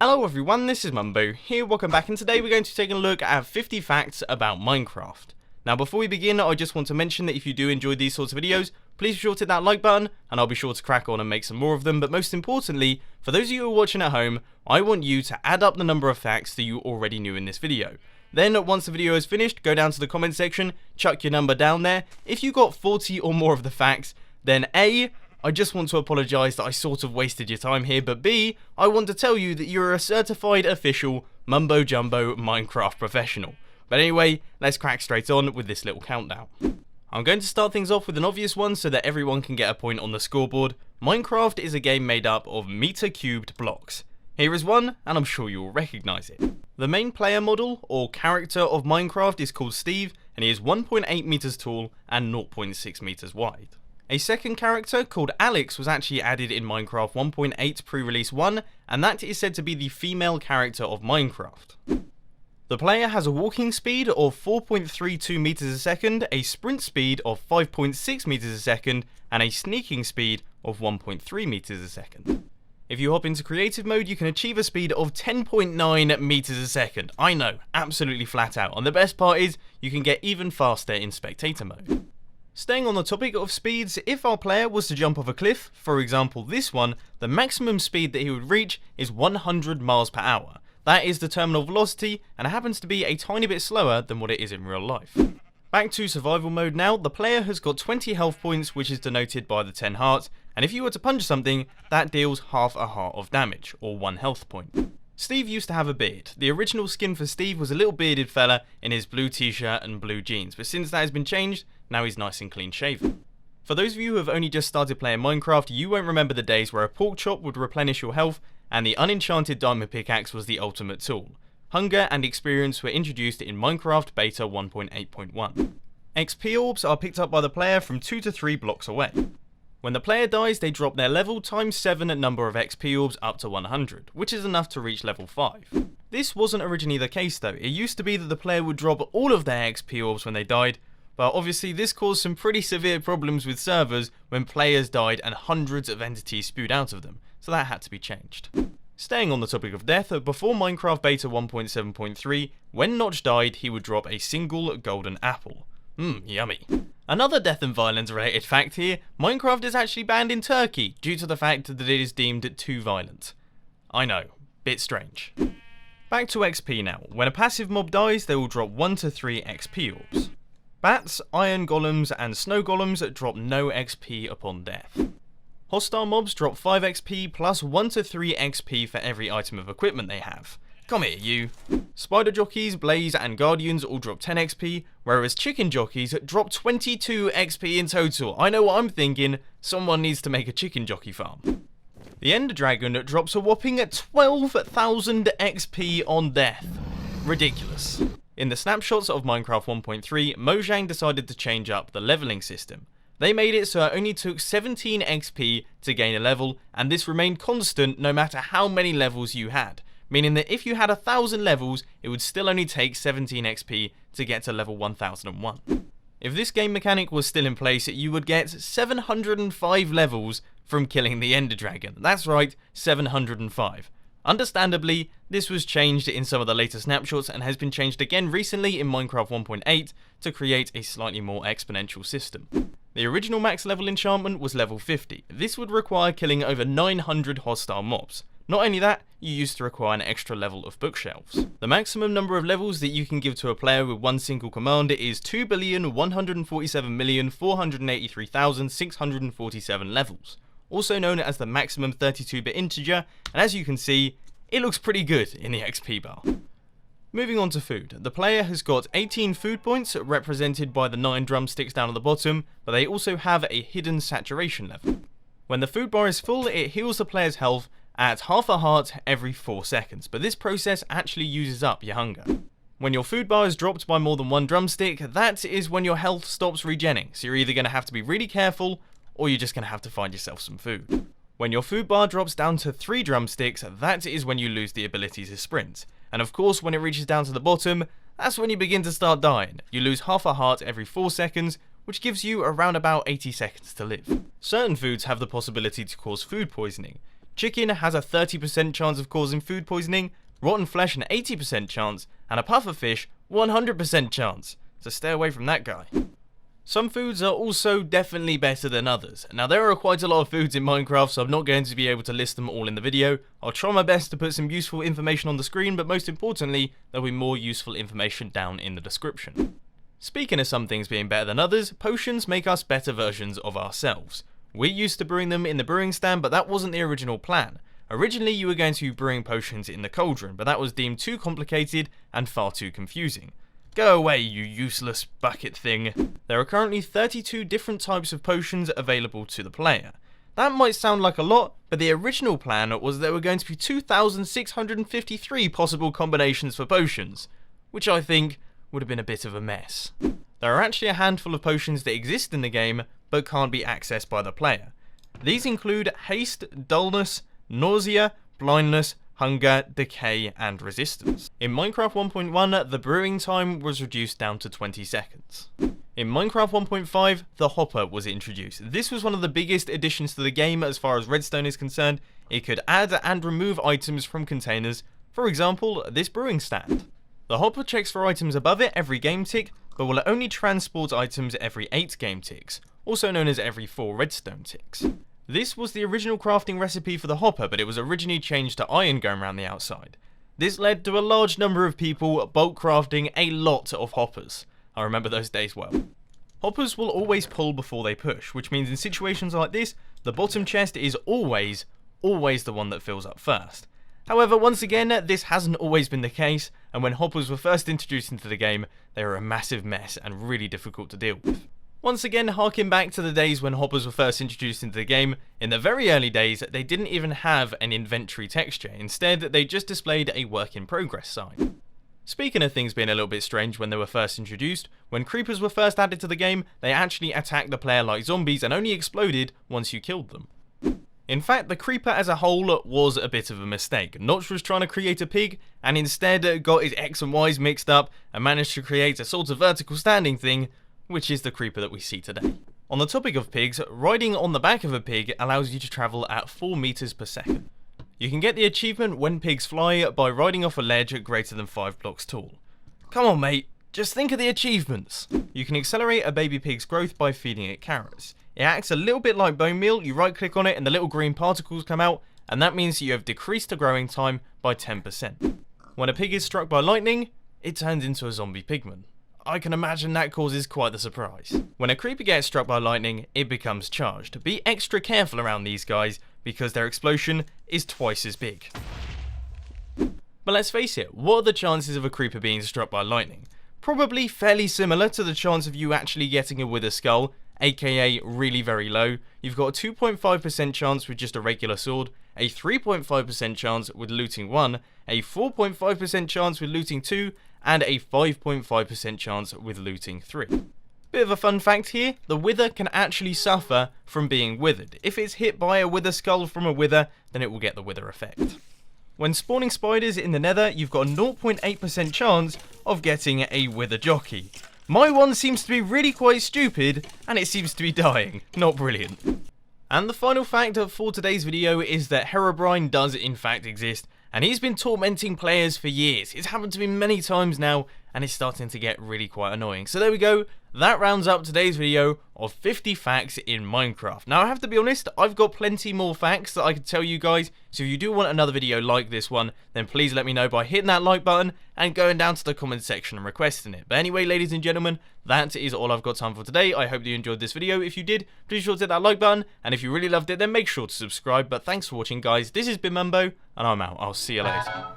Hello everyone, this is Mumbo here, welcome back, and today we're going to take a look at 50 facts about Minecraft. Now before we begin, I just want to mention that if you do enjoy these sorts of videos, please be sure to hit that like button, and I'll be sure to crack on and make some more of them, but most importantly, for those of you who are watching at home, I want you to add up the number of facts that you already knew in this video. Then, once the video is finished, go down to the comment section, chuck your number down there. If you got 40 or more of the facts, then A, I just want to apologise that I sort of wasted your time here, but B, I want to tell you that you're a certified official Mumbo Jumbo Minecraft professional. But anyway, let's crack straight on with this little countdown. I'm going to start things off with an obvious one so that everyone can get a point on the scoreboard. Minecraft is a game made up of meter-cubed blocks. Here is one, and I'm sure you'll recognise it. The main player model, or character of Minecraft, is called Steve, and he is 1.8 meters tall and 0.6 meters wide. A second character called Alex was actually added in Minecraft 1.8 pre-release 1, and that is said to be the female character of Minecraft. The player has a walking speed of 4.32 meters a second, a sprint speed of 5.6 meters a second, and a sneaking speed of 1.3 meters a second. If you hop into creative mode, you can achieve a speed of 10.9 meters a second. I know, absolutely flat out, and the best part is, you can get even faster in spectator mode. Staying on the topic of speeds, if our player was to jump off a cliff, for example this one, the maximum speed that he would reach is 100 miles per hour. That is the terminal velocity, and it happens to be a tiny bit slower than what it is in real life. Back to survival mode now, the player has got 20 health points, which is denoted by the 10 hearts, and if you were to punch something, that deals half a heart of damage, or 1 health point. Steve used to have a beard. The original skin for Steve was a little bearded fella in his blue t-shirt and blue jeans, but since that has been changed, now he's nice and clean shaven. For those of you who have only just started playing Minecraft, you won't remember the days where a pork chop would replenish your health, and the unenchanted diamond pickaxe was the ultimate tool. Hunger and experience were introduced in Minecraft Beta 1.8.1. XP orbs are picked up by the player from 2 to 3 blocks away. When the player dies, they drop their level times 7 number of XP orbs up to 100, which is enough to reach level 5. This wasn't originally the case though. It used to be that the player would drop all of their XP orbs when they died, but obviously this caused some pretty severe problems with servers when players died and hundreds of entities spewed out of them, so that had to be changed. Staying on the topic of death, before Minecraft Beta 1.7.3, when Notch died, he would drop a single golden apple. Yummy. Another death and violence related fact here, Minecraft is actually banned in Turkey due to the fact that it is deemed too violent. I know, bit strange. Back to XP now. When a passive mob dies, they will drop 1 to 3 XP orbs. Bats, iron golems, and snow golems drop no XP upon death. Hostile mobs drop 5 XP plus 1 to 3 XP for every item of equipment they have. Come here, you. Spider jockeys, blaze, and guardians all drop 10 XP, whereas chicken jockeys drop 22 XP in total. I know what I'm thinking, someone needs to make a chicken jockey farm. The Ender Dragon drops a whopping 12,000 XP on death. Ridiculous. In the snapshots of Minecraft 1.3, Mojang decided to change up the leveling system. They made it so it only took 17 XP to gain a level, and this remained constant no matter how many levels you had. Meaning that if you had 1,000 levels, it would still only take 17 XP to get to level 1001. If this game mechanic was still in place, you would get 705 levels from killing the Ender Dragon. That's right, 705. Understandably, this was changed in some of the later snapshots and has been changed again recently in Minecraft 1.8 to create a slightly more exponential system. The original max level enchantment was level 50. This would require killing over 900 hostile mobs. Not only that, you used to require an extra level of bookshelves. The maximum number of levels that you can give to a player with one single command is 2,147,483,647 levels, also known as the maximum 32-bit integer, and as you can see, it looks pretty good in the XP bar. Moving on to food, the player has got 18 food points represented by the 9 drumsticks down at the bottom, but they also have a hidden saturation level. When the food bar is full, it heals the player's health at half a heart every 4 seconds, but this process actually uses up your hunger. When your food bar is dropped by more than 1 drumstick, that is when your health stops regenning, so you're either going to have to be really careful, or you're just going to have to find yourself some food. When your food bar drops down to 3 drumsticks, that is when you lose the ability to sprint. And of course, when it reaches down to the bottom, that's when you begin to start dying. You lose half a heart every 4 seconds, which gives you around about 80 seconds to live. Certain foods have the possibility to cause food poisoning. Chicken has a 30% chance of causing food poisoning, rotten flesh an 80% chance, and a pufferfish 100% chance. So stay away from that guy. Some foods are also definitely better than others. Now there are quite a lot of foods in Minecraft, so I'm not going to be able to list them all in the video. I'll try my best to put some useful information on the screen, but most importantly, there'll be more useful information down in the description. Speaking of some things being better than others, potions make us better versions of ourselves. We're used to brewing them in the brewing stand, but that wasn't the original plan. Originally you were going to be brewing potions in the cauldron, but that was deemed too complicated and far too confusing. Go away, you useless bucket thing. There are currently 32 different types of potions available to the player. That might sound like a lot, but the original plan was there were going to be 2,653 possible combinations for potions, which I think would have been a bit of a mess. There are actually a handful of potions that exist in the game, but can't be accessed by the player. These include haste, dullness, nausea, blindness, hunger, decay, and resistance. In Minecraft 1.1, the brewing time was reduced down to 20 seconds. In Minecraft 1.5, the hopper was introduced. This was one of the biggest additions to the game as far as Redstone is concerned. It could add and remove items from containers, for example, this brewing stand. The hopper checks for items above it every game tick, but will only transport items every 8 game ticks, also known as every 4 redstone ticks. This was the original crafting recipe for the hopper, but it was originally changed to iron going around the outside. This led to a large number of people bulk crafting a lot of hoppers. I remember those days well. Hoppers will always pull before they push, which means in situations like this, the bottom chest is always the one that fills up first. However, once again, this hasn't always been the case, and when hoppers were first introduced into the game, they were a massive mess and really difficult to deal with. Once again, harking back to the days when hoppers were first introduced into the game, in the very early days, they didn't even have an inventory texture. Instead, they just displayed a work in progress sign. Speaking of things being a little bit strange when they were first introduced, when creepers were first added to the game, they actually attacked the player like zombies and only exploded once you killed them. In fact, the creeper as a whole was a bit of a mistake. Notch was trying to create a pig, and instead got his X and Y's mixed up, and managed to create a sort of vertical standing thing, which is the creeper that we see today. On the topic of pigs, riding on the back of a pig allows you to travel at 4 meters per second. You can get the achievement When Pigs Fly by riding off a ledge greater than 5 blocks tall. Come on mate, just think of the achievements. You can accelerate a baby pig's growth by feeding it carrots. It acts a little bit like bone meal. You right click on it and the little green particles come out, and that means you have decreased the growing time by 10%. When a pig is struck by lightning, it turns into a zombie pigman. I can imagine that causes quite the surprise. When a creeper gets struck by lightning, it becomes charged. Be extra careful around these guys because their explosion is twice as big. But let's face it, what are the chances of a creeper being struck by lightning? Probably fairly similar to the chance of you actually getting a wither skull, aka really very low. You've got a 2.5% chance with just a regular sword, a 3.5% chance with looting 1, a 4.5% chance with looting 2, and a 5.5% chance with looting 3. Bit of a fun fact here, the wither can actually suffer from being withered. If it's hit by a wither skull from a wither, then it will get the wither effect. When spawning spiders in the nether, you've got a 0.8% chance of getting a wither jockey. My one seems to be really quite stupid, and it seems to be dying. Not brilliant. And the final fact for today's video is that Herobrine does in fact exist, and he's been tormenting players for years. It's happened to me many times now, and it's starting to get really quite annoying. So there we go, that rounds up today's video of 50 facts in Minecraft. Now I have to be honest, I've got plenty more facts that I could tell you guys, so if you do want another video like this one, then please let me know by hitting that like button and going down to the comment section and requesting it. But anyway, ladies and gentlemen, that is all I've got time for today. I hope that you enjoyed this video. If you did, please sure to hit that like button, and if you really loved it, then make sure to subscribe. But thanks for watching guys, this has been Mumbo, and I'm out. I'll see you later.